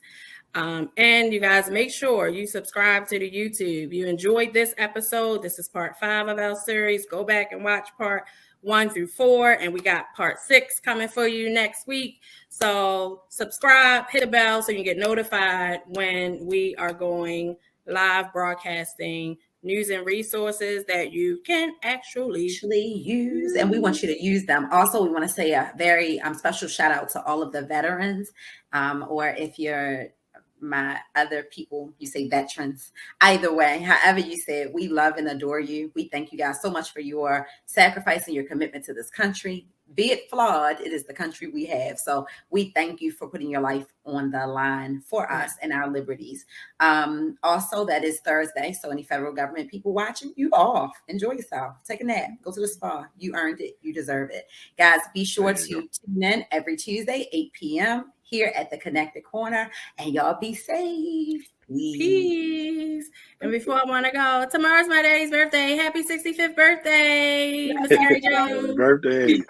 And you guys, make sure you subscribe to the YouTube. You enjoyed this episode. This is part 5 of our series. Go back and watch part 1 through 4. And we got part 6 coming for you next week. So subscribe, hit a bell so you get notified when we are going live broadcasting news and resources that you can actually use. And we want you to use them. Also, we want to say a very special shout out to all of the veterans, or if you're my other people, you say veterans. Either way, however you say it, we love and adore you. We thank you guys so much for your sacrifice and your commitment to this country. Be it flawed, it is the country we have. So we thank you for putting your life on the line for us and our liberties. Also, that is Thursday. So any federal government people watching, you off. Enjoy yourself. Take a nap. Go to the spa. You earned it. You deserve it. Guys, be sure to tune in every Tuesday, 8 p.m. here at the Connected Corner. And y'all be safe. Peace. And before I want to go, tomorrow's my daddy's birthday. Happy 65th birthday, Mr. Gary Jones. Happy birthday.